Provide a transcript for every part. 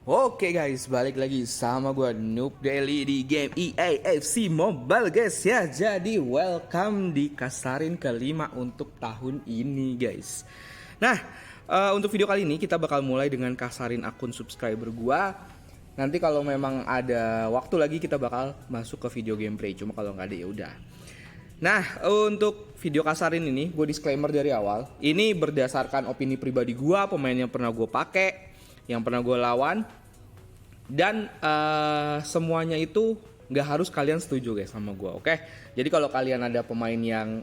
Oke guys, balik lagi sama gue Noob Daily di game EAFC Mobile guys ya. Jadi welcome di Kasarin kelima untuk tahun ini guys. Nah, untuk video kali ini kita bakal mulai dengan kasarin akun subscriber gue. Nanti kalau memang ada waktu lagi kita bakal masuk ke video gameplay. Cuma kalau nggak ada ya udah. Nah, untuk video kasarin ini gue disclaimer dari awal. Ini berdasarkan opini pribadi gue, pemain yang pernah gue pakai, yang pernah gue lawan, dan semuanya itu nggak harus kalian setuju guys sama gue, oke? Jadi kalau kalian ada pemain yang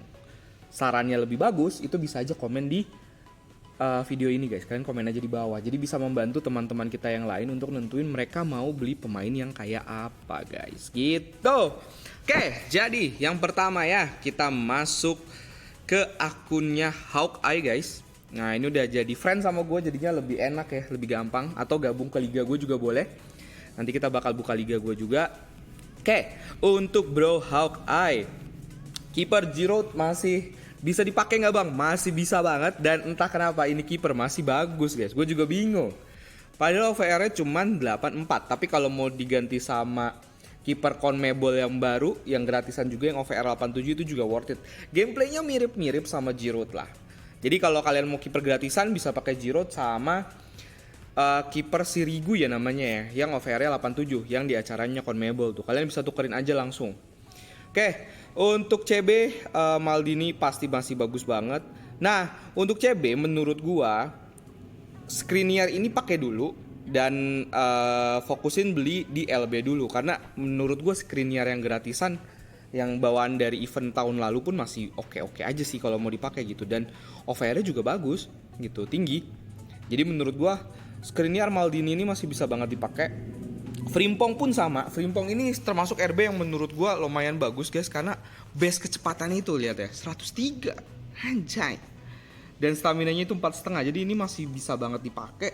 sarannya lebih bagus, itu bisa aja komen di video ini guys. Kalian komen aja di bawah, jadi bisa membantu teman-teman kita yang lain untuk nentuin mereka mau beli pemain yang kayak apa guys, gitu. Oke, jadi yang pertama ya, kita masuk ke akunnya Hawkeye guys. Nah ini udah jadi friend sama gue, jadinya lebih enak ya, lebih gampang. Atau gabung ke liga gue juga boleh. Nanti kita bakal buka liga gue juga. Oke, untuk Bro Hawkeye, kiper Giroud masih bisa dipakai nggak bang? Masih bisa banget. Dan entah kenapa ini kiper masih bagus guys. Gue juga bingung. Padahal OVR-nya cuma 84. Tapi kalau mau diganti sama kiper CONMEBOL yang baru, yang gratisan juga, yang OVR 87, itu juga worth it. Gameplaynya mirip-mirip sama Giroud lah. Jadi kalau kalian mau kiper gratisan bisa pakai Giroud sama kiper Sirigu ya namanya ya, yang OVR-nya 87, yang di acaranya CONMEBOL tuh. Kalian bisa tukerin aja langsung. Oke, untuk CB Maldini pasti masih bagus banget. Nah, untuk CB menurut gua Skriniar ini pakai dulu dan fokusin beli di LB dulu, karena menurut gua Skriniar yang gratisan yang bawaan dari event tahun lalu pun masih oke-oke aja sih kalau mau dipakai gitu, dan OVR-nya juga bagus gitu, tinggi. Jadi menurut gua Skriniar Maldini ini masih bisa banget dipakai. Frimpong pun sama. Frimpong ini termasuk RB yang menurut gua lumayan bagus guys, karena base kecepatannya itu lihat ya 103 anjay, dan staminanya itu 4,5. Jadi ini masih bisa banget dipakai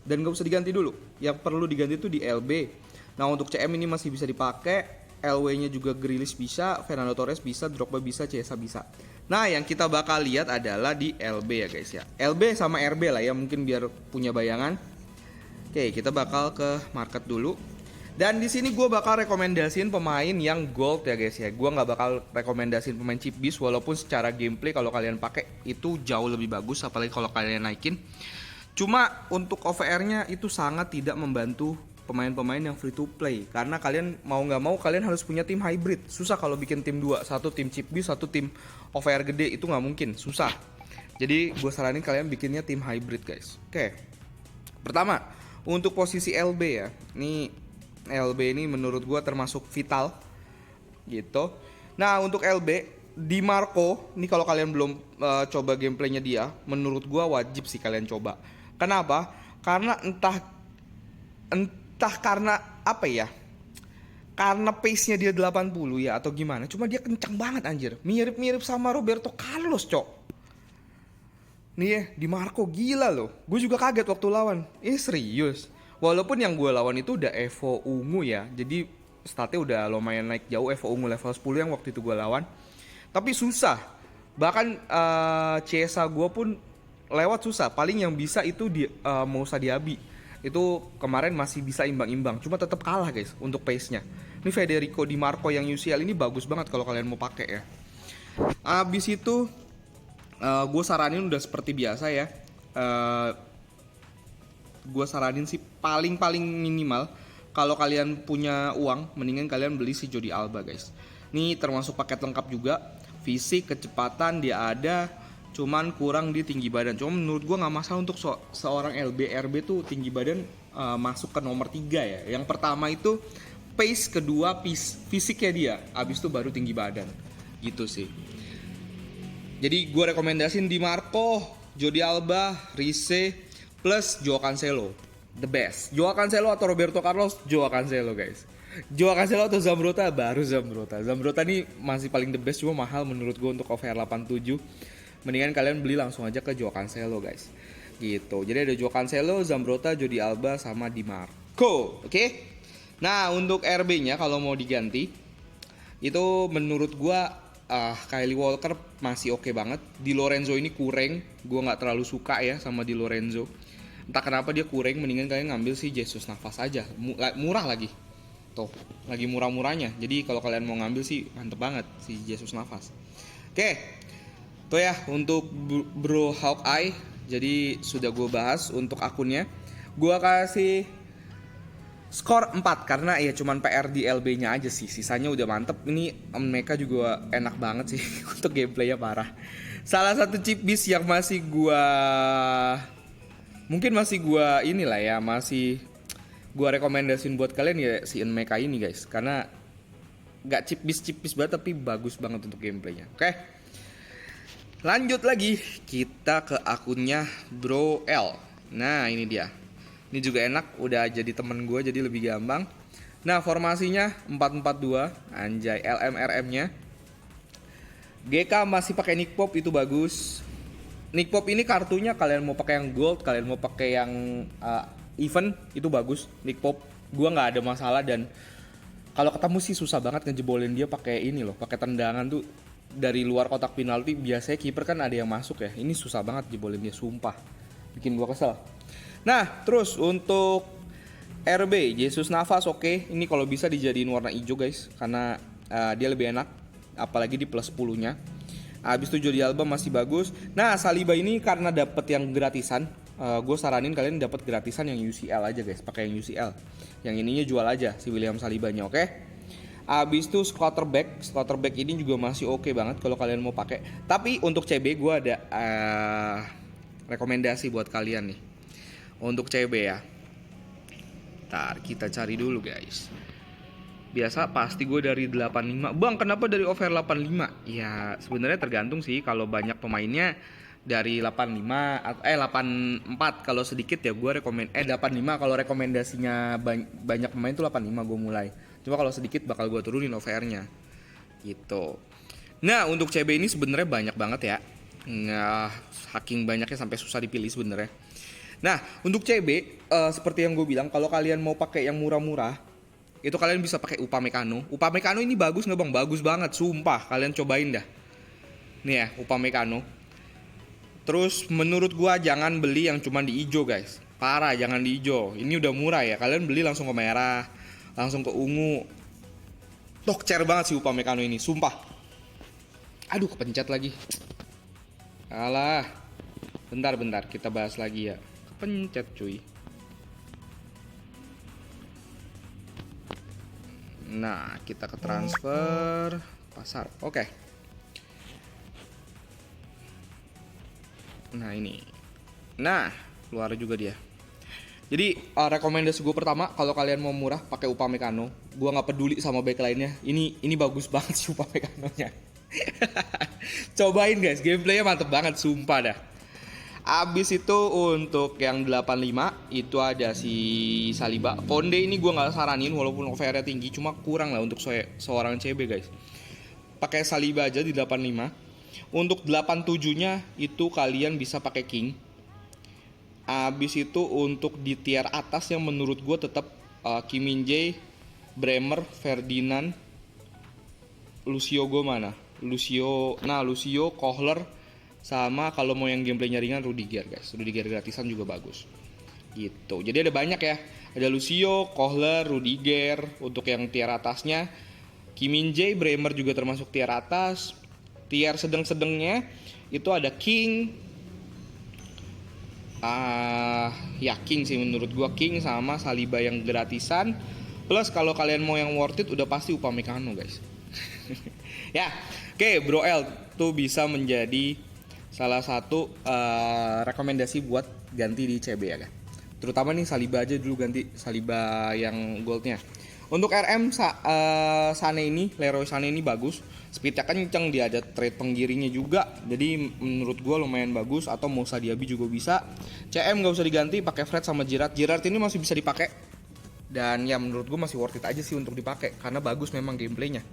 dan gak usah diganti dulu. Yang perlu diganti itu di LB. Nah untuk CM ini masih bisa dipakai. LW-nya juga Grealish bisa, Fernando Torres bisa, Drogba bisa, Chiesa bisa. Nah, yang kita bakal lihat adalah di LB ya guys ya. LB sama RB lah ya, mungkin biar punya bayangan. Oke, kita bakal ke market dulu. Dan di sini gue bakal rekomendasiin pemain yang gold ya guys ya. Gue nggak bakal rekomendasiin pemain cheap beast, walaupun secara gameplay kalau kalian pakai itu jauh lebih bagus, apalagi kalau kalian naikin. Cuma untuk OVR-nya itu sangat tidak membantu pemain-pemain yang free to play, karena kalian mau nggak mau kalian harus punya tim hybrid. Susah kalau bikin tim 2, satu tim cheap beast, satu tim OVR gede, itu nggak mungkin, susah. Jadi gue saranin kalian bikinnya tim hybrid guys. Oke, pertama untuk posisi LB ya, ini LB ini menurut gue termasuk vital gitu. Nah untuk LB Di Marco ini kalau kalian belum coba gameplaynya dia, menurut gue wajib sih kalian coba. Kenapa? Karena entah karena apa ya, karena pace-nya dia 80 ya atau gimana, cuma dia kencang banget anjir. Mirip-mirip sama Roberto Carlos cok. Nih ya, Di Marco gila loh. Gue juga kaget waktu lawan. Serius. Walaupun yang gue lawan itu udah Evo ungu ya, jadi statnya udah lumayan naik jauh. Evo ungu level 10 yang waktu itu gue lawan, tapi susah. Bahkan Chiesa gue pun lewat susah. Paling yang bisa itu Moussa Diaby. Itu kemarin masih bisa imbang-imbang, cuma tetap kalah guys untuk pace-nya. Ini Federico Di Marco yang UCL ini bagus banget kalau kalian mau pakai ya. Abis itu gue saranin udah seperti biasa ya. Gue saranin sih paling minimal kalau kalian punya uang, mendingan kalian beli si Jordi Alba guys. Ini termasuk paket lengkap juga. Fisik, kecepatan dia ada, cuman kurang di tinggi badan. Cuma menurut gue nggak masalah untuk seorang RB tuh tinggi badan masuk ke nomor 3 ya. Yang pertama itu pace, kedua fisiknya dia, abis itu baru tinggi badan gitu sih. Jadi gue rekomendasiin Di Marco, Jordi Alba, Rice plus Joao Cancelo, the best. Joao Cancelo atau Roberto Carlos, Joao Cancelo guys. Joao Cancelo atau Zambrotta, baru Zambrotta. Zambrotta nih masih paling the best, cuma mahal menurut gue untuk OVR 87. Mendingan kalian beli langsung aja ke Joao Cancelo guys. Gitu. Jadi ada Joao Cancelo, Zambrotta, Jordi Alba sama Di Marco. Oke? Nah, untuk RB-nya kalau mau diganti itu menurut gua Kylie Walker masih oke banget. Di Lorenzo ini kurang, gua nggak terlalu suka ya sama Di Lorenzo. Entah kenapa dia kurang, mendingan kalian ngambil si Jesus Navas aja. Murah lagi. Tuh, lagi murah-murahnya. Jadi kalau kalian mau ngambil sih mantep banget si Jesus Navas. Oke. Tuh ya untuk Bro Hawkeye. Jadi sudah gue bahas untuk akunnya. Gue kasih skor 4 karena ya cuman PR di LB-nya aja sih. Sisanya udah mantep. Ini mereka juga enak banget sih untuk gameplaynya parah. Salah satu chip beast yang masih gua inilah ya, masih gua rekomendasiin buat kalian ya si Enmeka ini guys. Karena gak chip beast banget tapi bagus banget untuk gameplaynya. Oke. Lanjut lagi kita ke akunnya Bro L. Nah, ini dia. Ini juga enak, udah jadi temen gue jadi lebih gampang. Nah, formasinya 4-4-2, anjay LMRM-nya. GK masih pakai Nick Pop, itu bagus. Nick Pop ini kartunya kalian mau pakai yang gold, kalian mau pakai yang event, itu bagus. Nick Pop gue nggak ada masalah, dan kalau ketemu sih susah banget ngejebolin dia pakai ini loh, pakai tendangan tuh dari luar kotak penalti. Biasanya kiper kan ada yang masuk ya, ini susah banget jebolin dia, sumpah bikin gue kesel. Nah, terus untuk RB Jesus Navas oke. Ini kalau bisa dijadiin warna hijau guys, karena dia lebih enak, apalagi di plus 10-nya. Habis itu Jordi Alba masih bagus. Nah, Saliba ini karena dapat yang gratisan, gue saranin kalian dapat gratisan yang UCL aja guys, pakai yang UCL. Yang ininya jual aja si William Salibanya, oke? Habis itu Schlotterbeck ini juga masih oke banget kalau kalian mau pakai. Tapi untuk CB gue ada rekomendasi buat kalian nih. Untuk CB ya. Ntar kita cari dulu guys. Biasa pasti gue dari 85. Bang, kenapa dari over 85? Ya sebenarnya tergantung sih. Kalau banyak pemainnya dari 85 84. Kalau sedikit ya gue 85 kalau rekomendasinya banyak pemain tuh 85 gue mulai. Cuma kalau sedikit bakal gue turunin OVR-nya. Gitu. Nah, untuk CB ini sebenarnya banyak banget ya. Hacking banyaknya sampai susah dipilih sebenarnya. Nah, untuk CB seperti yang gue bilang, kalau kalian mau pakai yang murah-murah, itu kalian bisa pakai Upamecano. Upamecano ini bagus nggak bang? Bagus banget, sumpah. Kalian cobain dah. Nih ya, Upamecano. Terus menurut gue jangan beli yang cuma di hijau guys. Parah, jangan di hijau. Ini udah murah ya. Kalian beli langsung ke merah, langsung ke ungu. Tokcer banget sih Upamecano ini, sumpah. Aduh, kepencet lagi. Alah. Bentar, kita bahas lagi ya. Pencet cuy. Nah, kita ke transfer pasar. Oke. Nah, ini. Nah, keluar juga dia. Jadi rekomendasi gue pertama, kalau kalian mau murah pakai Upamecano. Gue nggak peduli sama back lainnya. Ini bagus banget sih Upamecano-nya. Cobain guys, gameplaynya mantep banget, sumpah dah. Abis itu untuk yang 85 itu ada si Saliba. Konde ini gue nggak saranin walaupun OVR-nya tinggi, cuma kurang lah untuk seorang CB guys. Pakai Saliba aja di 85. Untuk 87-nya itu kalian bisa pakai King. Abis itu untuk di tier atas yang menurut gue tetap Kim Min Jae, Bremer, Ferdinand, Lucio gue mana? Lucio, Kohler, sama kalau mau yang gameplaynya ringan Rudiger guys. Rudiger gratisan juga bagus. Gitu. Jadi ada banyak ya. Ada Lucio, Kohler, Rudiger untuk yang tier atasnya. Kim Min Jae, Bremer juga termasuk tier atas. Tier sedang-sedangnya itu ada King. Ya King sih menurut gua, King sama Saliba yang gratisan. Plus kalau kalian mau yang worth it udah pasti Upamecano guys. Ya, oke, Bro L tuh bisa menjadi salah satu rekomendasi buat ganti di CB ya kan. Terutama nih Saliba aja dulu, ganti Saliba yang goldnya. Untuk RM Sané ini, Leroy Sané ini bagus. Speednya kenceng, dia ada trade penggiringnya juga. Jadi menurut gue lumayan bagus. Atau Moussa Diaby juga bisa. CM gak usah diganti, pakai Fred sama Giroud. Giroud ini masih bisa dipakai. Dan ya menurut gue masih worth it aja sih untuk dipakai. Karena bagus memang gameplaynya.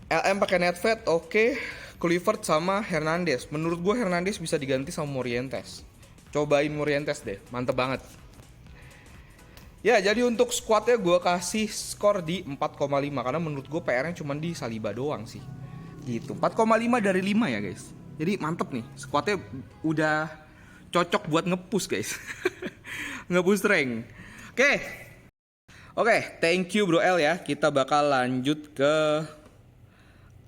LM pakai Nedved, oke. Kluivert sama Hernandez. Menurut gue Hernandez bisa diganti sama Morientes. Cobain Morientes deh, mantep banget. Ya, jadi untuk squadnya gue kasih skor di 4,5 karena menurut gue PR-nya cuma di Saliba doang sih. Gitu. 4,5 dari 5 ya guys. Jadi mantep nih. Squadnya udah cocok buat nge-push guys. Nge-push rank. Oke. Oke, thank you Bro L ya. Kita bakal lanjut ke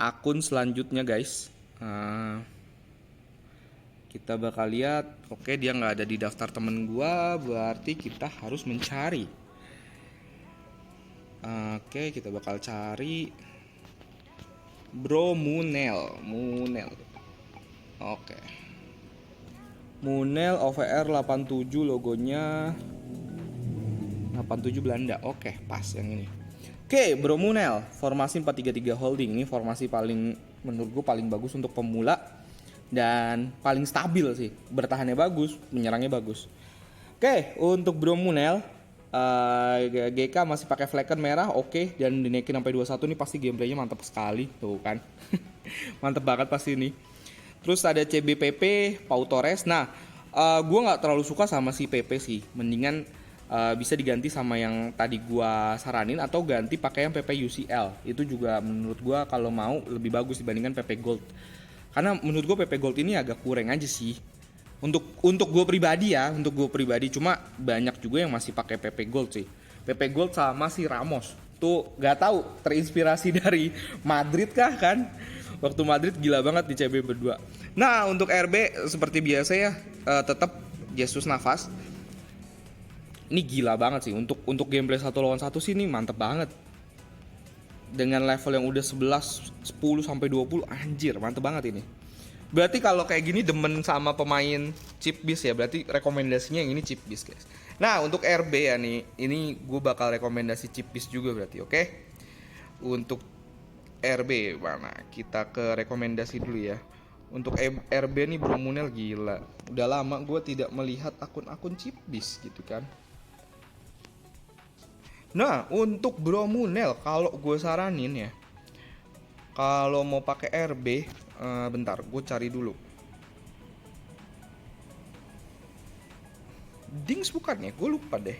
akun selanjutnya guys. Kita bakal lihat. Oke, dia nggak ada di daftar temen gua, berarti kita harus mencari. Oke, kita bakal cari Bro Munel. Oke. Munel OVR 87, logonya 87 Belanda. Oke, pas yang ini. Oke, Bro Munel, formasi 4-3-3 holding. Ini formasi paling, menurut gue paling bagus untuk pemula dan paling stabil sih. Bertahannya bagus, menyerangnya bagus. Oke, untuk Bro Munel, GK masih pakai flanker merah, oke, dan dinaikin sampai 21 nih pasti gameplaynya mantap sekali, tuh kan. Mantap banget pasti ini. Terus ada CBPP, Pau Torres. Nah, gue nggak terlalu suka sama si PP sih. Mendingan bisa diganti sama yang tadi gue saranin atau ganti pakai yang PP UCL. Itu juga menurut gue kalau mau lebih bagus dibandingkan PP Gold. Karena menurut gue PP Gold ini agak kurang aja sih. Untuk gue pribadi ya, cuma banyak juga yang masih pakai PP Gold sih. PP Gold sama si Ramos. Tuh nggak tahu terinspirasi dari Madrid kah kan? Waktu Madrid gila banget di CB berdua. Nah, untuk RB seperti biasa ya, tetap Jesus Navas. Ini gila banget sih untuk gameplay 1 lawan 1 sih ini mantep banget. Dengan level yang udah 11, 10 sampai 20, anjir, mantep banget ini. Berarti kalau kayak gini demen sama pemain chip beast ya, berarti rekomendasinya yang ini chip beast, guys. Nah, untuk RB ya nih, ini gue bakal rekomendasi chip beast juga berarti, oke? Untuk RB mana? Kita ke rekomendasi dulu ya. Untuk RB nih Bro Munel gila. Udah lama gue tidak melihat akun-akun chip beast gitu kan. Nah, untuk Bro Munel kalau gue saranin ya, kalau mau pakai RB, bentar, gue cari dulu. Dings bukan ya? Gue lupa deh.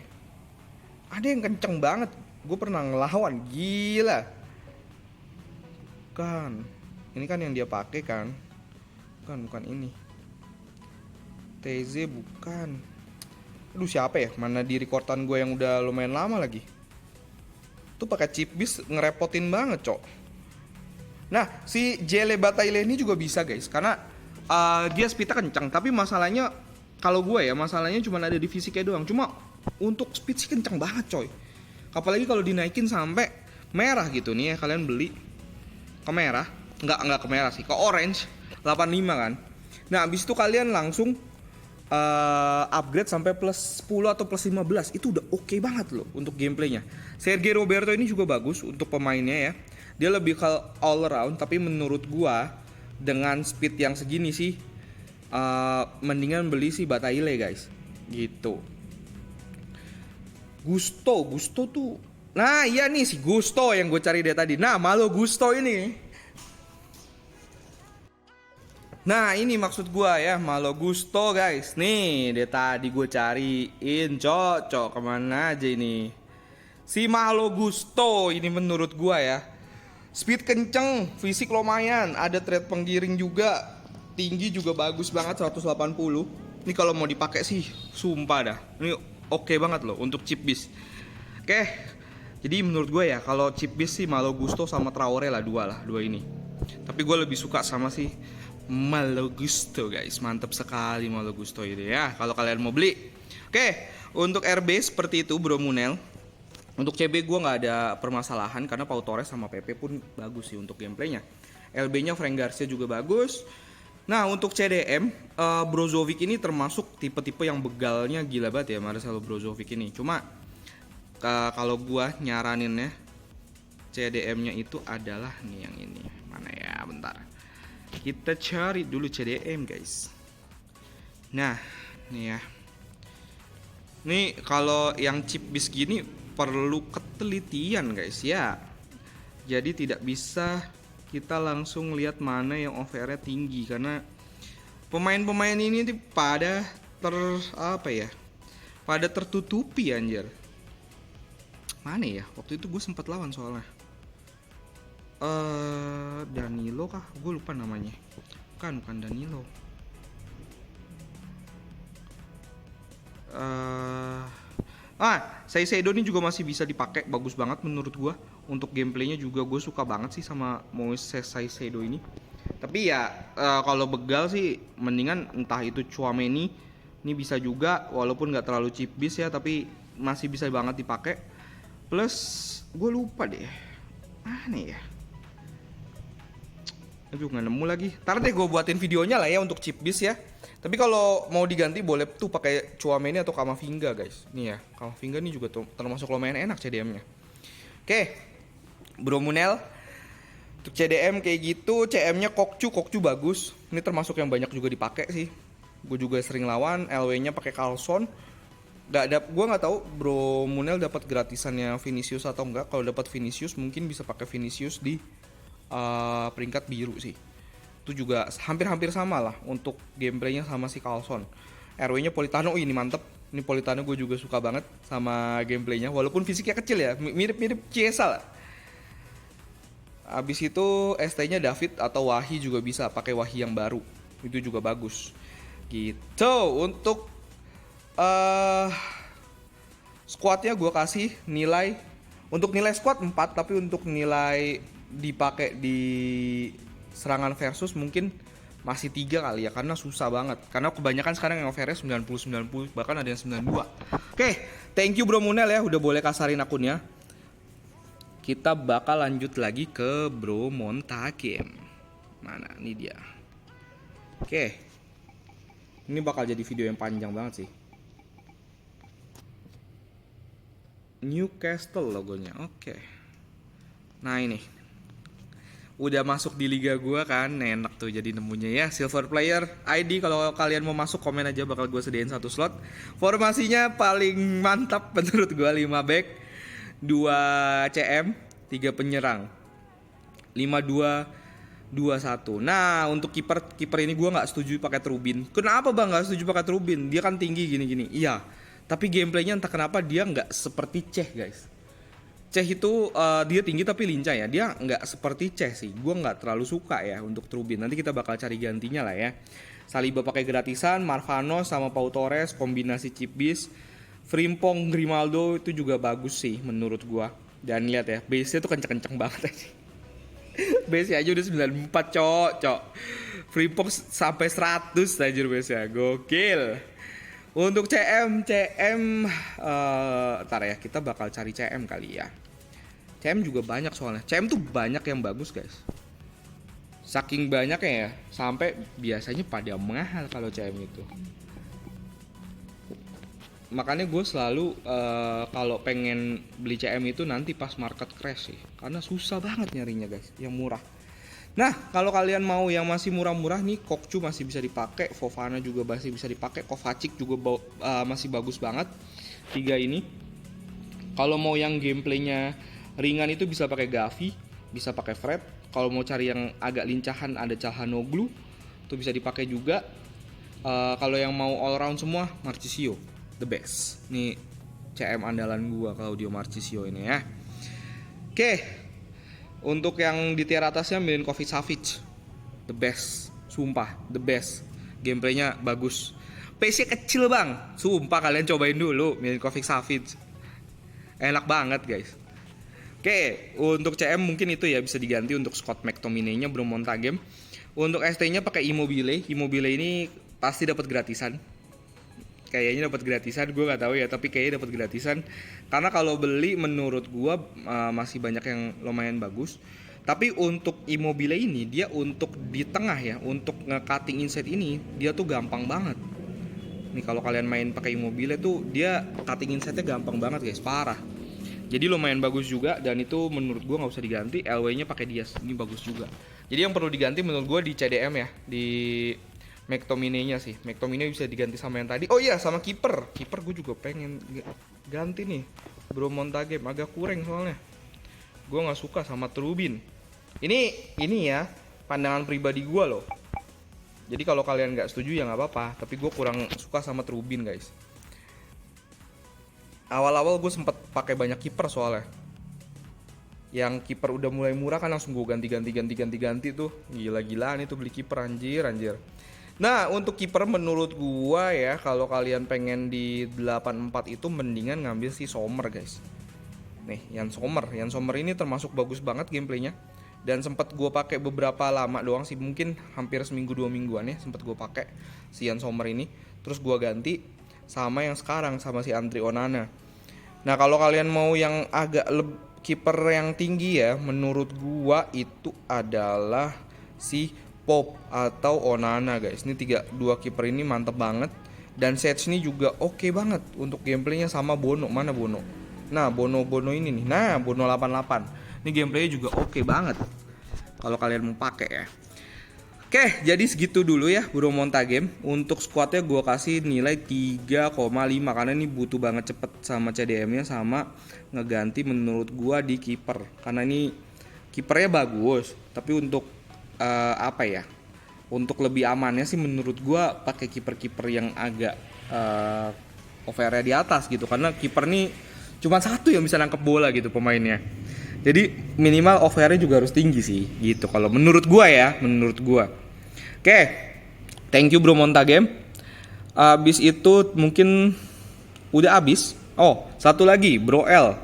Ada yang kenceng banget. Gue pernah ngelawan, gila. Kan, ini kan yang dia pakai kan? Bukan ini. TZ bukan. Aduh siapa ya? Mana di rekordan gue yang udah lumayan lama lagi. Tuh pakai chip beast ngerepotin banget, cok. Nah, si Jele Bataille ini juga bisa, guys. Karena dia speednya kencang. Tapi masalahnya, kalau gue ya, masalahnya cuma ada di fisiknya doang. Cuma untuk speed sih kencang banget, coy. Apalagi kalau dinaikin sampai merah gitu nih ya, kalian beli ke merah, nggak ke merah sih, ke orange 85 kan. Nah, abis itu kalian langsung upgrade sampai plus 10 atau plus 15. Itu udah oke banget loh untuk gameplaynya. Sergio Roberto ini juga bagus untuk pemainnya ya. Dia lebih ke all around, tapi menurut gua dengan speed yang segini sih mendingan beli si Bataille, guys. Gitu. Gusto tuh. Nah iya nih si Gusto yang gue cari dari tadi. Nah Malo Gusto ini. Nah ini maksud gue ya, Malo Gusto guys. Nih dia tadi gue cariin, cocok kemana aja ini. Si Malo Gusto ini menurut gue ya, speed kenceng, fisik lumayan, ada trade penggiring juga, tinggi juga bagus banget 180. Ini kalau mau dipakai sih sumpah dah. Ini oke banget loh untuk chip beast. Oke. Jadi menurut gue ya kalau chip beast sih Malo Gusto sama Traore lah dua ini. Tapi gue lebih suka sama si Malo Gusto guys. Mantap sekali Malo Gusto ini ya kalau kalian mau beli. Oke, untuk RB seperti itu Bro Munel. Untuk CB gue nggak ada permasalahan karena Pau Torres sama PP pun bagus sih untuk gameplaynya. LB-nya Frank Garcia juga bagus. Nah untuk CDM Brozovic ini termasuk tipe-tipe yang begalnya gila banget ya Marcelo Brozovic ini. Cuma kalau gua nyaraninnya CDM-nya itu adalah nih yang ini. Mana ya? Bentar. Kita cari dulu CDM, guys. Nah, nih ya. Nih kalau yang chip beast gini perlu ketelitian, guys ya. Jadi tidak bisa kita langsung lihat mana yang OVR-nya tinggi karena pemain-pemain ini pada pada tertutupi anjir. Mana ya? Waktu itu gue sempat lawan soalnya. Danilo kah? Gue lupa namanya. Bukan Danilo. Saisedo ini juga masih bisa dipakai, bagus banget menurut gua. Untuk gameplaynya juga gue suka banget sih sama Moises Saisedo ini. Tapi ya kalau begal sih mendingan entah itu Tchouaméni, ini bisa juga walaupun nggak terlalu cheap beast ya, tapi masih bisa banget dipakai. Plus gue lupa deh, nih ya. Aduh nggak nemu lagi. Ntar deh gue buatin videonya lah ya untuk cheap beast ya. Tapi kalau mau diganti boleh tuh pakai Tchouaméni atau Camavinga guys. Nih ya, Camavinga nih juga tuh termasuk lumayan enak CDM-nya. Oke, Bro Munel. Untuk CDM kayak gitu, CM-nya Kokcu bagus. Ini termasuk yang banyak juga dipakai sih. Gue juga sering lawan. LW-nya pakai Carlson. Gue nggak tahu Bro Munel dapat gratisannya Vinicius atau enggak. Kalau dapat Vinicius mungkin bisa pakai Vinicius di peringkat biru sih. Itu juga hampir-hampir sama lah untuk gameplaynya sama si Carlson. RW-nya Politano, ini mantep. Ini Politano gue juga suka banget sama gameplaynya. Walaupun fisiknya kecil ya, mirip-mirip Chiesa lah. Abis itu ST-nya David atau Wahi juga bisa, pakai Wahi yang baru. Itu juga bagus. Gitu. Untuk squadnya gue kasih nilai. Untuk nilai squad 4, tapi untuk nilai dipakai di serangan versus mungkin masih 3 kali ya, karena susah banget. Karena kebanyakan sekarang yang overnya 90, bahkan ada yang 92. Oke, thank you Bro Munel ya, udah boleh kasarin akunnya. Kita bakal lanjut lagi ke Bro Montagem. Mana, ini dia. Oke, ini bakal jadi video yang panjang banget sih. Newcastle logonya, oke. Nah ini udah masuk di liga gua kan, enak tuh jadi nemunya ya. Silver player ID, kalau kalian mau masuk komen aja, bakal gua sediain 1 slot. Formasinya paling mantap menurut gua, 5 back, 2 CM, 3 penyerang, 5-2-2-1. Nah untuk kiper ini gua nggak setuju pakai Trubin. Kenapa bang nggak setuju pakai Trubin? Dia kan tinggi gini-gini. Iya, tapi gameplaynya entah kenapa dia nggak seperti Cech guys. Cech itu dia tinggi tapi lincah ya. Dia nggak seperti Cech sih. Gue nggak terlalu suka ya untuk Trubin. Nanti kita bakal cari gantinya lah ya. Saliba pakai gratisan, Marvano sama Pau Torres kombinasi chip beast. Frimpong, Grimaldo itu juga bagus sih menurut gue. Dan lihat ya, base-nya tuh kenceng-kenceng banget aja. Base-nya aja udah 94 cok. Frimpong sampai 100 aja base-nya. Gokil. Untuk CM ntar ya, kita bakal cari CM kali ya. CM juga banyak soalnya. CM tuh banyak yang bagus guys. Saking banyaknya ya, sampai biasanya pada mahal kalau CM itu. Makanya gue selalu kalau pengen beli CM itu nanti pas market crash sih. Karena susah banget nyarinya guys, yang murah. Nah, kalau kalian mau yang masih murah-murah nih, Kokcu masih bisa dipakai, Fofana juga masih bisa dipakai, Kovacic juga masih bagus banget. 3 ini. Kalau mau yang gameplaynya ringan itu bisa pakai Gavi, bisa pakai Fred. Kalau mau cari yang agak lincahan ada Calhanoglu, itu bisa dipakai juga. Kalau yang mau all round semua, Marchisio, the best. Nih CM andalan gua Claudio Marchisio ini ya. Oke. Untuk yang di tier atasnya Milinkovic Savic, the best, sumpah the best. Gameplaynya bagus. PC kecil bang, sumpah kalian cobain dulu Milinkovic Savic. Enak banget guys. Oke, untuk CM mungkin itu ya bisa diganti untuk Scott McTominay-nya Bro Montagem. Untuk ST-nya pakai Immobile. Immobile ini pasti dapat gratisan. Kayaknya dapat gratisan, gue nggak tahu ya, tapi kayaknya dapat gratisan. Karena kalau beli menurut gue masih banyak yang lumayan bagus. Tapi untuk Immobile ini dia untuk di tengah ya, untuk nge-cutting inside ini dia tuh gampang banget. Nih kalau kalian main pakai Immobile tuh dia cutting inside-nya gampang banget guys, parah. Jadi lumayan bagus juga dan itu menurut gue nggak usah diganti. LW-nya pakai Diaz, ini bagus juga. Jadi yang perlu diganti menurut gue di CDM ya, di McTominay-nya sih. McTominay bisa diganti sama yang tadi. Oh iya, sama kiper. Kiper gue juga pengen ganti nih. Bro Montagem agak kurang soalnya. Gue nggak suka sama Trubin. Ini ya pandangan pribadi gue loh. Jadi kalau kalian nggak setuju ya nggak apa-apa. Tapi gue kurang suka sama Trubin guys. Awal-awal gue sempet pakai banyak kiper soalnya. Yang kiper udah mulai murah kan langsung gue ganti tuh. Gila-gilaan itu beli kiper anjir. Nah, untuk kiper menurut gua ya, kalau kalian pengen di 84 itu mendingan ngambil si Sommer, guys. Nih, Yan Sommer ini termasuk bagus banget gameplaynya. Dan sempat gua pakai beberapa lama doang sih, mungkin hampir seminggu 2 mingguan ya, sempat gua pakai si Yan Sommer ini. Terus gua ganti sama yang sekarang sama si Andre Onana. Nah, kalau kalian mau yang agak kiper yang tinggi ya, menurut gua itu adalah si Pop atau Onana, guys. Ini dua kiper ini mantep banget. Dan Sage ini juga oke banget untuk gameplaynya sama Bono. Mana Bono? Nah, Bono ini nih. Nah, Bono 88. Ini gameplaynya juga oke banget kalau kalian mau pakai ya. Oke, jadi segitu dulu ya Bro Monta Game. Untuk squadnya gue kasih nilai 3,5 karena ini butuh banget cepet sama CDM-nya, sama ngeganti menurut gue di kiper. Karena ini kipernya bagus, tapi untuk apa ya? Untuk lebih amannya sih menurut gue pakai kiper-kiper yang agak overnya di atas gitu. Karena kiper nih cuma satu yang bisa nangkep bola gitu pemainnya. Jadi minimal overnya juga harus tinggi sih gitu. Kalau menurut gue ya, menurut gue. Oke, thank you Bro Monta Game. Abis itu mungkin udah abis. Oh, satu lagi Bro L.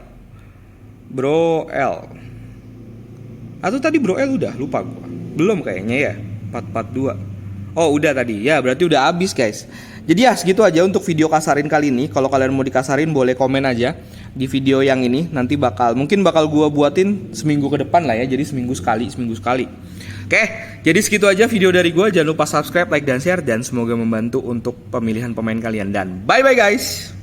Atau tadi Bro L udah, lupa gua. Belum kayaknya ya. 442. Oh, udah tadi. Ya, berarti udah habis, guys. Jadi ya segitu aja untuk video kasarin kali ini. Kalau kalian mau dikasarin boleh komen aja di video yang ini. Nanti mungkin bakal gua buatin seminggu ke depan lah ya. Jadi seminggu sekali. Oke, jadi segitu aja video dari gua. Jangan lupa subscribe, like dan share, dan semoga membantu untuk pemilihan pemain kalian. Dan bye bye guys.